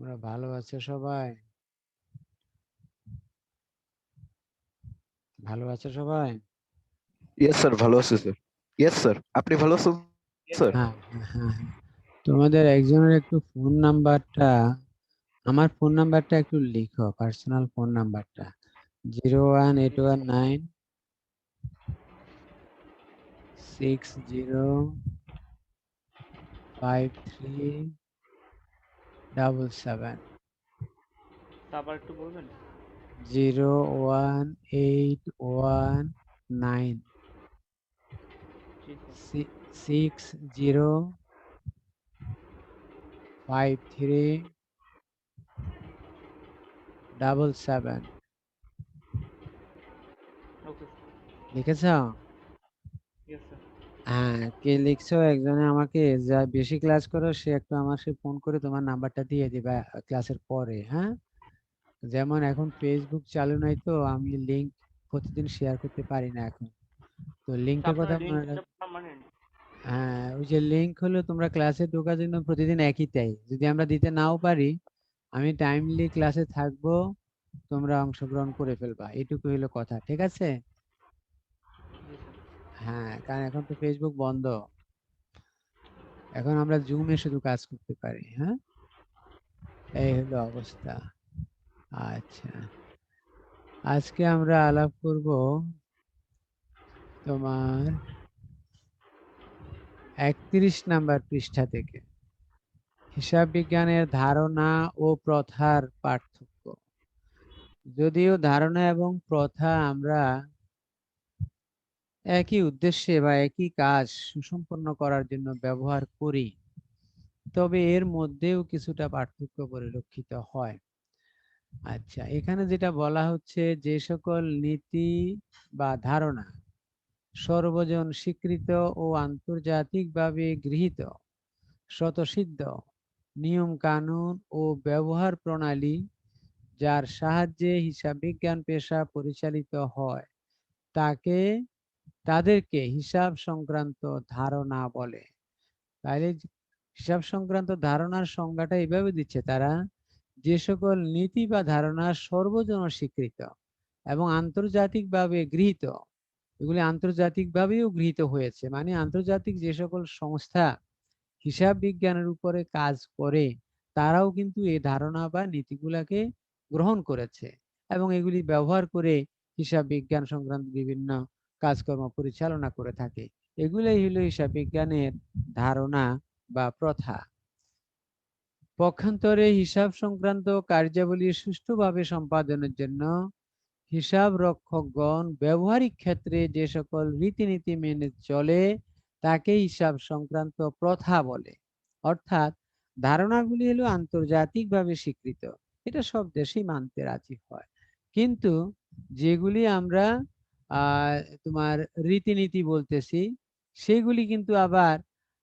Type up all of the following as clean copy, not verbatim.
তোমরা ভালো আছো সবাই? ভালো আছো সবাই? ইয়েস স্যার, ভালো আছি স্যার। ইয়েস স্যার, আপনি ভালো আছেন স্যার? হ্যাঁ, হ্যাঁ, হ্যাঁ, হ্যাঁ। তোমাদের একজনের একটু ফোন নাম্বারটা, আমার ফোন নাম্বারটা একটু লিখো, পার্সোনাল ফোন নাম্বারটা 01819605377 আবার একটু বলবেন? 01819 জি স্যার। 605377 ওকে। লিখেছ? Yes sir. হ্যাঁ, কে লিখছো? একজনে আমাকে, যা বেশি ক্লাস করো সে একটু আমার সাথে ফোন করে তোমার নাম্বারটা দিয়ে দিবা ক্লাসের পরে। হ্যাঁ, যেমন এখন ফেসবুক চালু নাই, তো আমি লিংক প্রতিদিন শেয়ার করতে পারি না এখন। তো লিংকটার আপনার কথা মনে রাখ। লিঙ্কটা পার্মানেন্ট? হ্যাঁ, ওই যে লিংক হলো, তোমরা ক্লাসে ঢোকার জন্য প্রতিদিন একই তাই, যদি আমরা দিতে নাও পারি, আমি টাইমলি ক্লাসে থাকবো, তোমরা অংশগ্রহণ করে ফেলবা, এটুকু হলো কথা, ঠিক আছে? জি স্যার। হ্যাঁ, কারণ এখন তো ফেসবুক বন্ধ, এখন আমরা জুমে শুধু কাজ করতে পারি। হ্যাঁ, এই হলো অবস্থা। আচ্ছা, আজকে আমরা আলাপ করব তোমার 31 নাম্বার পৃষ্ঠা থেকে, হিসাব বিজ্ঞানের ধারণা ও প্রথার পার্থক্য। যদিও ধারণা এবং প্রথা আমরা একই উদ্দেশ্যে বা একই কাজ সুসম্পন্ন করার জন্য ব্যবহার করি, তবে এর মধ্যেও কিছুটা পার্থক্য পরিলক্ষিত হয়। আচ্ছা, এখানে যেটা বলা হচ্ছে, যে সকল নীতি বা ধারণা সর্বজন স্বীকৃত ও আন্তর্জাতিকভাবে গৃহীত স্বতঃসিদ্ধ নিয়ম কানুন ও ব্যবহার প্রণালী, যার সাহায্যে হিসাব বিজ্ঞান পেশা পরিচালিত হয়, তাকে তাদেরকে হিসাব সংক্রান্ত ধারণা বলে। তাহলে হিসাব সংক্রান্ত ধারণার সংজ্ঞাটা এইভাবে দিচ্ছে তারা: যে সকল নীতি বা ধারণা সর্বজন স্বীকৃত এবং আন্তর্জাতিকভাবে গৃহীত, এগুলি আন্তর্জাতিকভাবেও গৃহীত হয়েছে, মানে আন্তর্জাতিক যে সকল সংস্থা হিসাব বিজ্ঞানের উপরে কাজ করে, তারাও কিন্তু এই ধারণা বা নীতিগুলাকে গ্রহণ করেছে এবং এগুলি ব্যবহার করে হিসাব বিজ্ঞান সংক্রান্ত বিভিন্ন কাজকর্ম পরিচালনা করে থাকে। এগুলোই হলো হিসাব বিজ্ঞানের ধারণা বা প্রথা। পক্ষান্তরে হিসাব সংক্রান্ত কার্যাবলী সুষ্ঠুভাবে সম্পাদনের জন্য হিসাব রক্ষকগণ ব্যবহারিক ক্ষেত্রে যে সকল রীতিনীতি মেনে চলে, তাকে হিসাব সংক্রান্ত প্রথা বলে। অর্থাৎ ধারণাগুলি হলো আন্তর্জাতিকভাবে স্বীকৃত, এটা সব দেশেই মানতে রাজি হয়, কিন্তু যেগুলি আমরা আহ তোমার রীতিনীতি বলতেছি, সেগুলি কিন্তু আবার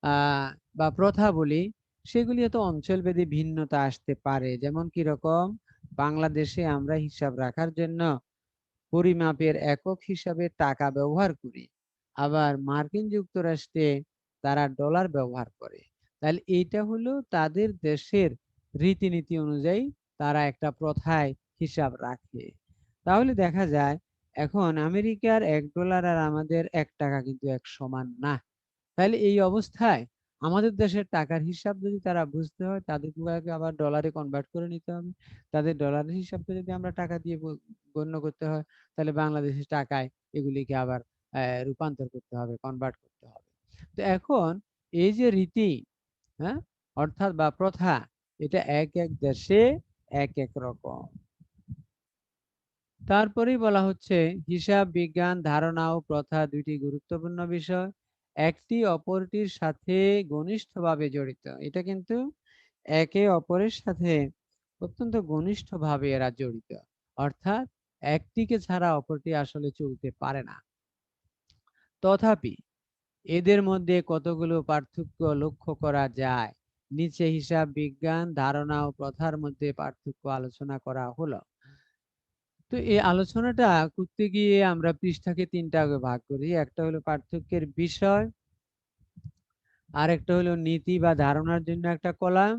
আহ বা প্রথা বলি, সেগুলি তো অঞ্চলভেদে ভিন্নতা আসতে পারে। যেমন কি রকম, বাংলাদেশে আমরা হিসাব রাখার জন্য পরিমাপের একক হিসাবে টাকা ব্যবহার করি, আবার মার্কিন যুক্তরাষ্ট্রে তারা ডলার ব্যবহার করে। তাহলে এইটা হলো তাদের দেশের রীতিনীতি অনুযায়ী তারা একটা প্রথায় হিসাব রাখে। তাহলে দেখা যায় এখন আমেরিকার $1 আর আমাদের $1 কিন্তু এক সমান না। তাহলে এই অবস্থায় আমাদের দেশের টাকার হিসাব যদি তারা বুঝতে হয়, তাদেরকে আবার ডলারে কনভার্ট করে নিতে হবে। তাদের ডলারের হিসাবকে যদি আমরা টাকা দিয়ে গণ্য করতে হয়, তাহলে বাংলাদেশের টাকায় এগুলিকে আবার রূপান্তর করতে হবে, কনভার্ট করতে হবে। তো এখন এই যে রীতি, হ্যাঁ, অর্থাৎ বা প্রথা, এটা এক এক দেশে এক এক রকম। তারপরেই বলা হচ্ছে, হিসাব বিজ্ঞান ধারণা ও প্রথা দুইটি গুরুত্বপূর্ণ বিষয়, একটি অপরটির সাথে ঘনিষ্ঠভাবে জড়িত। এটা কিন্তু একে অপরের সাথে অত্যন্ত ঘনিষ্ঠভাবে এরা জড়িত, অর্থাৎ একটিকে ছাড়া অপরটি আসলে চলতে পারে না। তথাপি এদের মধ্যে কতগুলো পার্থক্য লক্ষ্য করা যায়। নিচে হিসাব বিজ্ঞান ধারণা ও প্রথার মধ্যে পার্থক্য আলোচনা করা হলো। তো এই আলোচনাটা করতে গিয়ে আমরা পৃষ্ঠাকে 3টা ভাগে ভাগ করি। একটা হলো পার্থক্যের বিষয়, আর একটা হলো নীতি বা ধারণার জন্য একটা কলাম,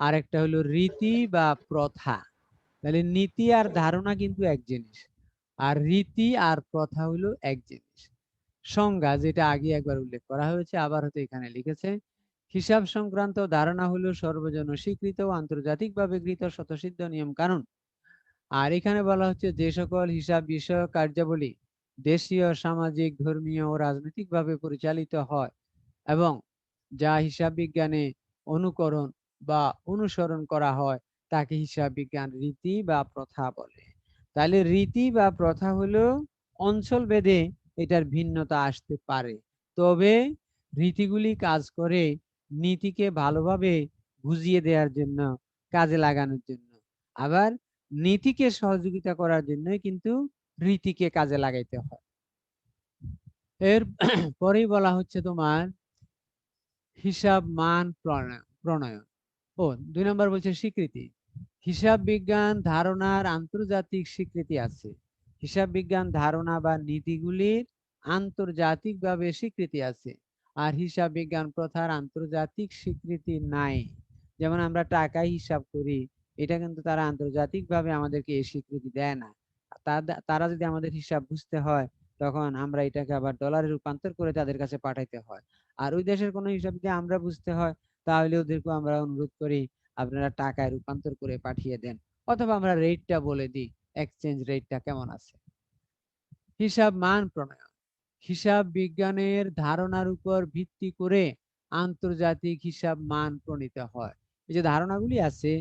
আর একটা হলো রীতি বা প্রথা। তাহলে নীতি আর ধারণা কিন্তু এক জিনিস, আর রীতি আর প্রথা হলো এক জিনিস। সংজ্ঞা যেটা আগে একবার উল্লেখ করা হয়েছে, আবার হয়তো এখানে লিখেছে, হিসাব সংক্রান্ত ধারণা হলো সর্বজন স্বীকৃত ও আন্তর্জাতিকভাবে গৃহীত স্বতঃসিদ্ধ নিয়ম কানুন। আর এখানে বলা হচ্ছে যে সকল হিসাব বিষয়ক কার্যাবলী দেশীয়, সামাজিক, ধর্মীয় ও রাজনৈতিকভাবে পরিচালিত হয় এবং যা হিসাব বিজ্ঞানে অনুকরণ বা অনুসরণ করা হয় তাকে হিসাব বিজ্ঞান রীতি বা প্রথা বলে। তাহলে রীতি বা প্রথা হলো অঞ্চল ভেদে এটার ভিন্নতা আসতে পারে, তবে রীতিগুলি কাজ করে নীতিকে ভালোভাবে বুঝিয়ে দেওয়ার জন্য, কাজে লাগানোর জন্য। আবার নীতিকে সহযোগিতা করার জন্যই কিন্তু রীতিকে কাজে লাগাইতে হয়। এর পরেই বলা হচ্ছে তোমার হিসাব মান প্রণয়ন। ও 2 নম্বর বলছে স্বীকৃতি। হিসাব বিজ্ঞান ধারণার আন্তর্জাতিক স্বীকৃতি আছে। হিসাব বিজ্ঞান ধারণা বা নীতিগুলির আন্তর্জাতিকভাবে স্বীকৃতি আছে, আর হিসাব বিজ্ঞান প্রথার আন্তর্জাতিক স্বীকৃতি নাই। যেমন আমরা টাকায় হিসাব করি, এটা কিন্তু তারা আন্তর্জাতিকভাবে আমাদেরকে এই স্বীকৃতি দেয় না। তারা যদি আমাদের হিসাব বুঝতে হয়, তখন আমরা এটাকে আবার ডলারে রূপান্তর করে তাদের কাছে পাঠাইতে হয়। আর ওই দেশের কোনো হিসাব যদি আমরা বুঝতে হয়, তাহলে ওদেরকে আমরা অনুরোধ করি আপনারা টাকায় রূপান্তর করে পাঠিয়ে দেন, অথবা আমরা রেটটা বলে দিই, এক্সচেঞ্জ রেটটা কেমন আছে। হিসাব মান প্রণয়ন। হিসাব বিজ্ঞানের ধারণার উপর ভিত্তি করে আন্তর্জাতিক হিসাব মান প্রণীত হয়। এই যে ধারণাগুলি আছে,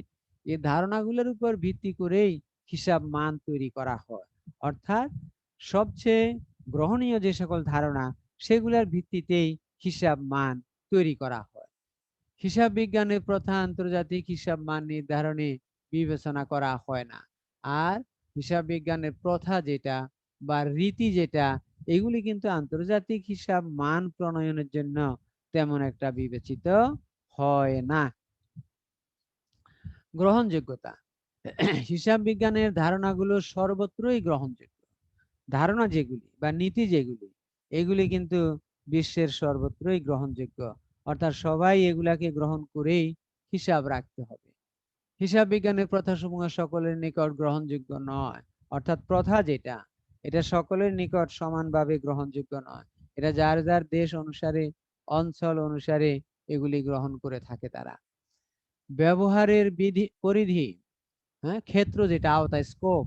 এই ধারণাগুলোর উপর ভিত্তি করেই হিসাব মান তৈরি করা হয়। অর্থাৎ সবচেয়ে গ্রহণীয় যে সকল ধারণা, সেগুলোর ভিত্তিতেই হিসাব মান তৈরি করা হয়। হিসাব বিজ্ঞানের প্রথা আন্তর্জাতিক হিসাব মান নির্ধারণে বিবেচনা করা হয় না। আর হিসাব বিজ্ঞানের প্রথা যেটা বা রীতি যেটা, এগুলি কিন্তু আন্তর্জাতিক হিসাব মান প্রণয়নের জন্য তেমন একটা বিবেচিত হয় না। গ্রহণযোগ্যতা। হিসাব বিজ্ঞানের ধারণাগুলো সর্বত্রই গ্রহণযোগ্য। ধারণা যেগুলি বা নীতি যেগুলি, এগুলি কিন্তু বিশ্বের সর্বত্রই গ্রহণযোগ্য। অর্থাৎ সবাই এগুলাকে গ্রহণ করেই হিসাব রাখতে হবে। হিসাব বিজ্ঞানের প্রথাসমূহ সকলের নিকট গ্রহণযোগ্য নয়। অর্থাৎ প্রথা যেটা, এটা সকলের নিকট সমানভাবে গ্রহণযোগ্য নয়। এটা যার যার দেশ অনুসারে, অঞ্চল অনুসারে এগুলি গ্রহণ করে থাকে তারা। ব্যবহারের পরিধি, ক্ষেত্র যেটা, আওতা, স্কোপ।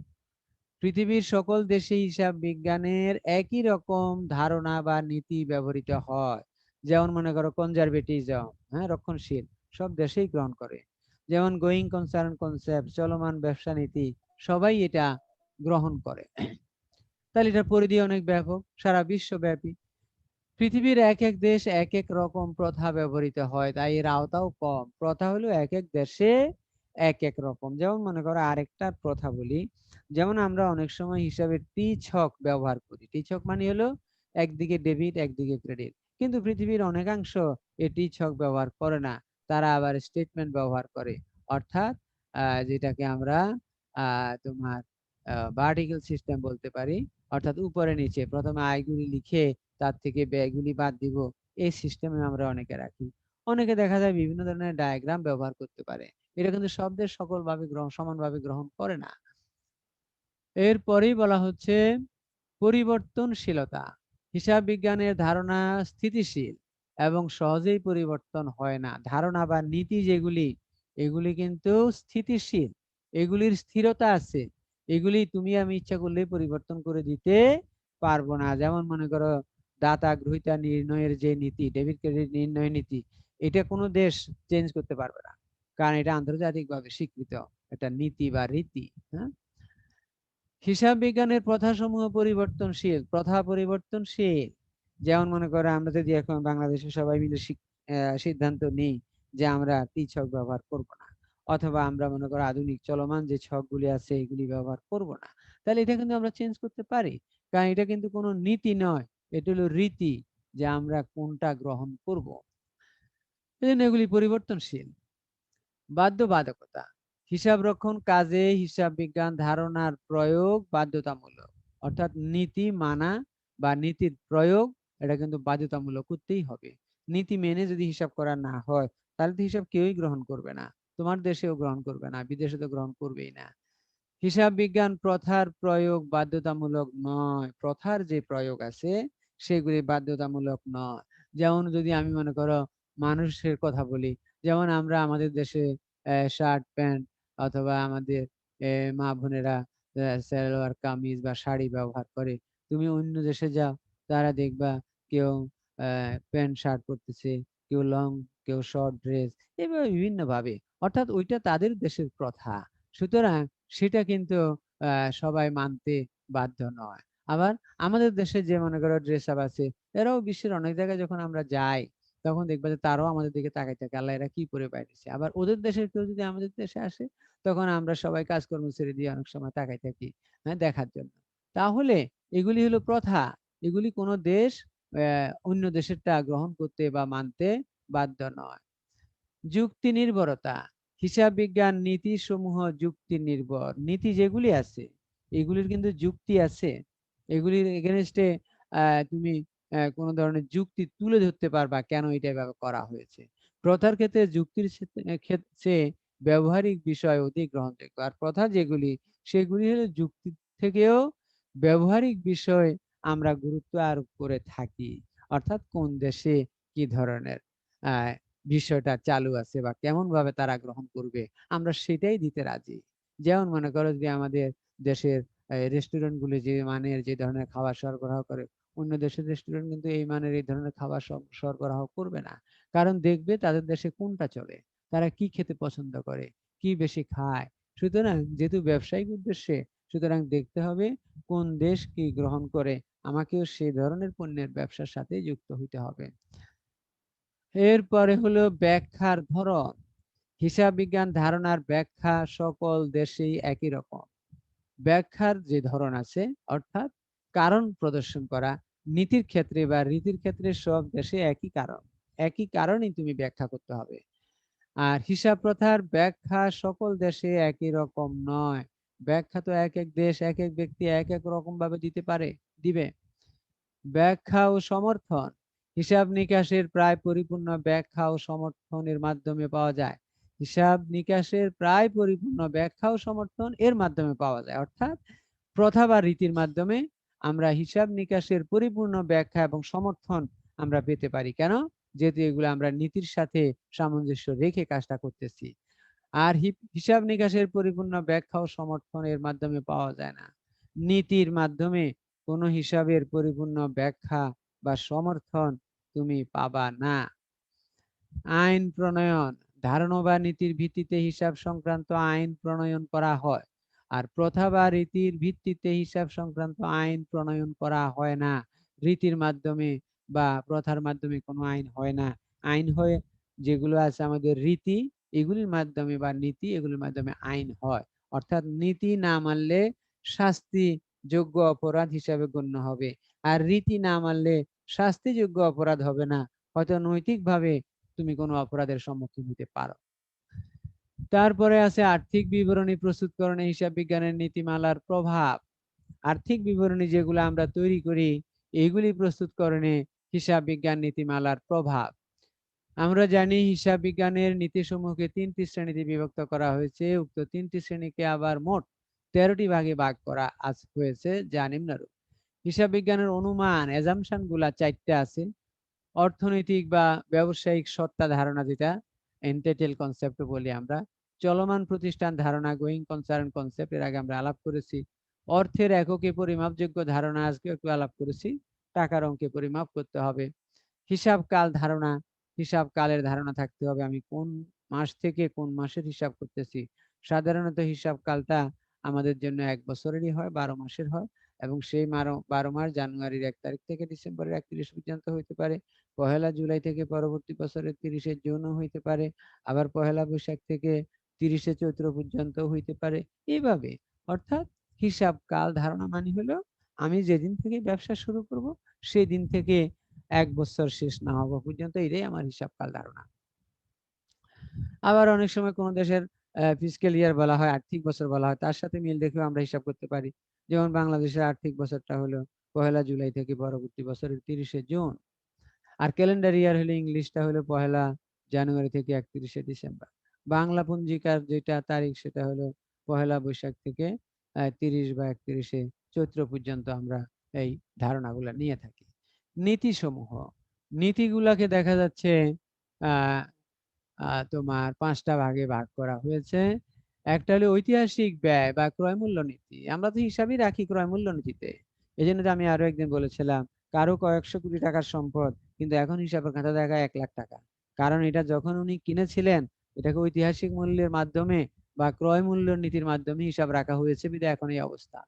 পৃথিবীর সকল দেশে হিসাব বিজ্ঞানের একই রকম ধারণা বা নীতি ব্যবহৃত হয়। যেমন মনে করো কনজারভেটিজম, রক্ষণশীল, সব দেশেই গ্রহণ করে। যেমন গোয়িং কনসার্ন কনসেপ্ট, চলমান ব্যবসা নীতি, সবাই এটা গ্রহণ করে। তাহলে এটার পরিধি অনেক ব্যাপক, সারা বিশ্বব্যাপী। পৃথিবীর এক এক দেশ এক এক রকম প্রথা ব্যবহৃত হয়, তাই এর আওতাও কম। প্রথা হলো এক এক দেশে এক এক রকম। যেমন মনে করো আরেকটা প্রথা বলি, যেমন আমরা অনেক সময় হিসাবে টি ছক ব্যবহার করি। টি ছক মানে হলো একদিকে ডেবিট একদিকে ক্রেডিট, কিন্তু পৃথিবীর অনেকাংশ এই টি ছক ব্যবহার করে না, তারা আবার স্টেটমেন্ট ব্যবহার করে। অর্থাৎ যেটাকে আমরা তোমার ভার্টিক্যাল সিস্টেম বলতে পারি। অর্থাৎ উপরে নিচে প্রথমে আয়গুলি লিখে তার থেকে ব্যয়গুলি বাদ দিব, এই সিস্টেমে আমরা অনেকে রাখি। অনেকে দেখা যায় বিভিন্ন ধরনের ডায়াগ্রাম ব্যবহার করতে পারে। এটা কিন্তু শব্দের সকলভাবে সমানভাবে গ্রহণ করে না। এরপরেই বলা হচ্ছে পরিবর্তনশীলতা। হিসাব বিজ্ঞানের ধারণা স্থিতিশীল এবং সহজেই পরিবর্তন হয় না। ধারণা বা নীতি যেগুলি, এগুলি কিন্তু স্থিতিশীল, এগুলির স্থিরতা আছে। এগুলি তুমি আমি ইচ্ছা করলেই পরিবর্তন করে দিতে পারবো না। যেমন মনে করো দাতা গ্রহীতা নির্ণয়ের যে নীতি, ডেবিট ক্রেডিট নির্ণয় নীতি, এটা কোনো দেশ চেঞ্জ করতে পারবে না, কারণ এটা আন্তর্জাতিকভাবে স্বীকৃত একটা নীতি বা রীতি। হিসাব বিজ্ঞানের প্রথাসমূহ পরিবর্তনশীল, প্রথা পরিবর্তনশীল। যেমন মনে করো আমরা যদি এখন বাংলাদেশে সবাই মিলে সিদ্ধান্ত নিই যে আমরা টি ছক ব্যবহার করব না, অথবা আমরা মনে করো আধুনিক চলমান যে ছকগুলি আছে এগুলি ব্যবহার করব না, তাহলে এটা কিন্তু আমরা চেঞ্জ করতে পারি, কারণ এটা কিন্তু কোনো নীতি নয়, এটা হলো রীতি যে আমরা কোনটা গ্রহণ করব। এই জন্য এগুলি পরিবর্তনশীল। বাধ্যবাধকতা। হিসাব রক্ষণ কাজে হিসাব বিজ্ঞান ধারণার প্রয়োগ বাধ্যতামূলক। অর্থাৎ নীতি মানা বা নীতির প্রয়োগ, এটা কিন্তু বাধ্যতামূলক করতেই হবে। নীতি মেনে যদি হিসাব করা না হয়, তাহলে তো হিসাব কেউই গ্রহণ করবে না। তোমার দেশেও গ্রহণ করবে না, বিদেশে তো গ্রহণ করবেই না। হিসাব বিজ্ঞান প্রথার প্রয়োগ বাধ্যতামূলক নয়। প্রথার যে প্রয়োগ আছে সেগুলি বাধ্যতামূলক নয়। যেমন যদি আমি মনে করো মানুষের কথা বলি, যেমন আমরা আমাদের দেশে শার্ট প্যান্ট অথবা আমাদের মা বোনেরা সালোয়ার কামিজ বা শাড়ি ব্যবহার করে। তুমি অন্য দেশে যাও, তারা দেখবা কেউ প্যান্ট শার্ট পরতেছে, কেউ লং, কেউ শর্ট ড্রেস, এভাবে বিভিন্ন ভাবে। অর্থাৎ ওইটা তাদের দেশের প্রথা, সুতরাং সেটা কিন্তু সবাই মানতে বাধ্য নয়। আবার আমাদের দেশে যে মনে করো ড্রেস আপ আছে, এরাও বিশ্বের অনেক জায়গায় যখন আমরা যাই তখন দেখবা যে তারাও আমাদের দিকে তাকাই থাকে, আল্লাহ এরা কি পরে বাইরেছে। আবার ওদের দেশের কেউ যদি আমাদের দেশে আসে, তখন আমরা সবাই কাজকর্ম ছেড়ে দিয়ে অনেক সময় তাকাই থাকি, হ্যাঁ, দেখার জন্য। তাহলে এগুলি হলো প্রথা, এগুলি কোনো দেশ অন্য দেশেরটা গ্রহণ করতে বা মানতে বাধ্য নয়। যুক্তি নির্ভরতা, হিসাব বিজ্ঞান নীতি সমূহ যুক্তি নির্ভর। নীতি যেগুলি আছে এগুলির কিন্তু যুক্তি আছে, এগুলির এগেনস্টে তুমি কোন ধরনের যুক্তি তুলে ধরতে পারবা কেন এটা এভাবে করা হয়েছে। প্রথার ক্ষেত্রে যুক্তির ক্ষেত্রে ব্যবহারিক বিষয় অধিক গ্রহণযোগ্য। আর প্রথা যেগুলি সেগুলি হলো যুক্তি থেকেও ব্যবহারিক বিষয় আমরা গুরুত্ব আরোপ করে থাকি। অর্থাৎ কোন দেশে কি ধরনের আহ বিষয়টা চালু আছে বা কেমন ভাবে তারা গ্রহণ করবে, আমরা সেটাই দিতে রাজি। যেমন মনে করো যে আমাদের দেশের রেস্টুরেন্ট গুলি যে মানের যে ধরনের খাবার সরবরাহ করে, অন্য দেশের রেস্টুরেন্ট কিন্তু এই মানের এই ধরনের খাবার সরবরাহ করবে না। কারণ দেখবে তাদের দেশে কোনটা চলে, তারা কি খেতে পছন্দ করে, কি বেশি খায়। সুতরাং যেহেতু ব্যবসায়িক উদ্দেশ্যে, সুতরাং দেখতে হবে কোন দেশ কি গ্রহণ করে, আমাকেও সেই ধরনের পণ্যের ব্যবসার সাথে যুক্ত হইতে হবে। এরপরে হলো ব্যাখ্যার ধরন। হিসাব বিজ্ঞান ধারণার ব্যাখ্যা সকল দেশেই একই রকম। ব্যাখ্যার যে ধরন আছে, অর্থাৎ কারণ প্রদর্শন করা, নীতির ক্ষেত্রে বা রীতির ক্ষেত্রে সব দেশে একই কারণ, একই কারণেই তুমি ব্যাখ্যা করতে হবে। আর হিসাব প্রথার ব্যাখ্যা সকল দেশে একই রকম নয়। ব্যাখ্যা তো এক এক দেশ এক এক ব্যক্তি এক এক রকম ভাবে দিবে। ব্যাখ্যা ও সমর্থন, হিসাব নিকাশের প্রায় পরিপূর্ণ ব্যাখ্যা ও সমর্থনের মাধ্যমে পাওয়া যায়। হিসাব নিকাশের প্রায় পরিপূর্ণ ব্যাখ্যা ও সমর্থন এর মাধ্যমে পাওয়া যায়। অর্থাৎ প্রথা বা রীতির মাধ্যমে আমরা হিসাব নিকাশের পরিপূর্ণ ব্যাখ্যা এবং সমর্থন আমরা পেতে পারি। কেন? যেহেতু এগুলো আমরা নীতির সাথে সামঞ্জস্য রেখে কাজটা করতেছি। আর হিসাব নিকাশের পরিপূর্ণ ব্যাখ্যা ও সমর্থন এর মাধ্যমে পাওয়া যায় না। নীতির মাধ্যমে কোনো হিসাবের পরিপূর্ণ ব্যাখ্যা বা সমর্থন তুমি পাবা না। আইন প্রণয়ন, ধারণা বা নীতির ভিত্তিতে হিসাব সংক্রান্ত আইন প্রণয়ন করা হয়। আর প্রথা বা রীতির ভিত্তিতে হিসাব সংক্রান্ত আইন প্রণয়ন করা হয় না। রীতির মাধ্যমে বা প্রথার মাধ্যমে কোনো আইন হয় না। আইন হয় যেগুলো আছে আমাদের রীতি, এগুলির মাধ্যমে বা নীতি, এগুলির মাধ্যমে আইন হয়। অর্থাৎ নীতি না মানলে শাস্তি যোগ্য অপরাধ হিসাবে গণ্য হবে, আর রীতি না মানলে শাস্তিযোগ্য অপরাধ হবে না, হয়তো নৈতিকভাবে তুমি কোনো অপরাধের সম্মুখীন হতে পারো। তারপরে আছে আর্থিক বিবরণী প্রস্তুতকরণে হিসাব বিজ্ঞানের নীতিমালার প্রভাব। আর্থিক বিবরণী যেগুলো আমরা তৈরি করি, এইগুলি প্রস্তুতকরণে হিসাব বিজ্ঞান নীতিমালার প্রভাব। আমরা জানি হিসাব বিজ্ঞানের নীতিসমূহকে 3টি শ্রেণীতে বিভক্ত করা হয়েছে। উক্ত 3টি শ্রেণীকে আবার মোট 13টি ভাগে ভাগ করা হয়েছে, যা নিম্নরূপ। হিসাব বিজ্ঞানের অনুমান অ্যাজাম্পশন গুলা 4টা আছে। অর্থনৈতিক বা ব্যবসায়িক সত্তা ধারণা, যেটা এন্টাইটেল কনসেপ্ট বলি আমরা। চলমান প্রতিষ্ঠান ধারণা, গোয়িং কনসার্ন কনসেপ্ট, এর আগে আমরা আলাপ করেছি। অর্থের এককে পরিমাপযোগ্য ধারণা, আজকে একটু আলাপ করেছি। টাকার অঙ্কে পরিমাপ করতে হবে। হিসাব কাল ধারণা, হিসাব কালের ধারণা থাকতে হবে, আমি কোন মাস থেকে কোন মাসের হিসাব করতেছি। সাধারণত হিসাব কালটা আমাদের জন্য 1 বছরেরই হয়, 12 মাসের হয়, এবং সেই 12 মাস জানুয়ারির 1 তারিখ থেকে ডিসেম্বরের 31 পর্যন্ত হইতে পারে, পহেলা জুলাই থেকে পরবর্তী বছরের 30শে জুনও হইতে পারে, আবার পহেলা বৈশাখ থেকে 30শে চৈত্র পর্যন্ত হইতে পারে, এইভাবে। অর্থাৎ হিসাব কাল ধারণা মানে হলো আমি যেদিন থেকে ব্যবসা শুরু করব সেই দিন থেকে 1 বছর শেষ না হওয়া পর্যন্ত, এটাই আমার হিসাব কাল ধারণা। আবার অনেক সময় কোন দেশের ফিসক্যাল ইয়ার বলা হয়, আর্থিক বছর বলা হয়, তার সাথে মিল রেখেও আমরা হিসাব করতে পারি। যেমন বাংলাদেশের আর্থিক বছরটা হলো পহেলা জুলাই থেকে পরবর্তী বছরের 30শে জুন। আর ক্যালেন্ডার ইয়ার হলো ইংলিশটা হলো পহেলা জানুয়ারি থেকে 31শে ডিসেম্বর। বাংলা পঞ্জিকার যেটা তারিখ সেটা হলো 1লা বৈশাখ থেকে 30 বা 31শে চৈত্র পর্যন্ত আমরা এই ধারণাগুলা নিয়ে থাকি। নীতিসমূহ, নীতিগুলাকে দেখা যাচ্ছে আহ তোমার 5টা ভাগে ভাগ করা হয়েছে। একটা হলো ঐতিহাসিক ব্যয় বা ক্রয় মূল্য নীতি। আমরা তো হিসাবই রাখি ক্রয় মূল্য নীতিতে। এই জন্য তো আমি আরো একদিন বলেছিলাম, কারো কয়েকশো কোটি টাকার সম্পদ, কিন্তু এখন হিসাবের খাতা দেখায় 1 লাখ টাকা। কারণ এটা যখন উনি কিনেছিলেন, এটাকে ঐতিহাসিক মূল্যের মাধ্যমে বা ক্রয় মূল্য নীতির মাধ্যমে হিসাব রাখা হয়েছে, বিধায় এখন এই অবস্থা।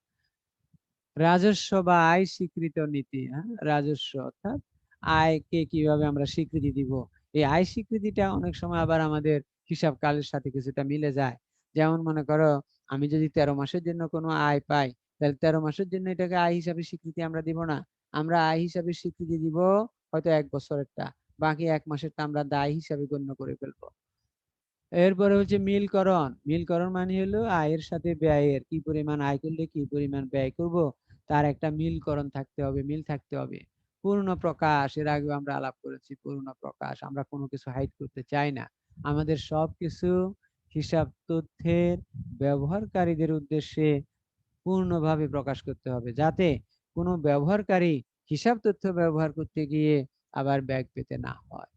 রাজস্ব বা আয় স্বীকৃত নীতি, হ্যাঁ, রাজস্ব অর্থাৎ আয়কে কিভাবে আমরা স্বীকৃতি দিব। এই আয় স্বীকৃতিটা অনেক সময় আবার আমাদের হিসাব কালের সাথে কিছুটা মিলে যায়। যেমন মনে করো, আমি যদি 13 মাসের জন্য কোনো আয় পাই, তাহলে 13 মাসের জন্য এটাকে আয় হিসাবে স্বীকৃতি আমরা দিব না। আমরা আয় হিসাবে স্বীকৃতি দিব হয়তো 1 বছরেরটা, বাকি 1 মাসেরটা আমরা দায় হিসাবে গণ্য করে ফেলবো। এরপরে হচ্ছে মিলকরণ। মিলকরণ মানে হলো আয়ের সাথে ব্যয়ের, কি পরিমাণ আয় করলে কি পরিমাণ ব্যয় করব, তার একটা মিলকরণ থাকতে হবে, মিল থাকতে হবে। পূর্ণ প্রকাশ, এর আগে আমরা আলাপ করেছি। পূর্ণ প্রকাশ, আমরা কোনো কিছু হাইড করতে চাই না। আমাদের সবকিছু হিসাব তথ্যের ব্যবহারকারীদের উদ্দেশ্যে পূর্ণভাবে প্রকাশ করতে হবে, যাতে কোনো ব্যবহারকারী হিসাব তথ্য ব্যবহার করতে গিয়ে আবার ব্যাগ পেতে না হয়।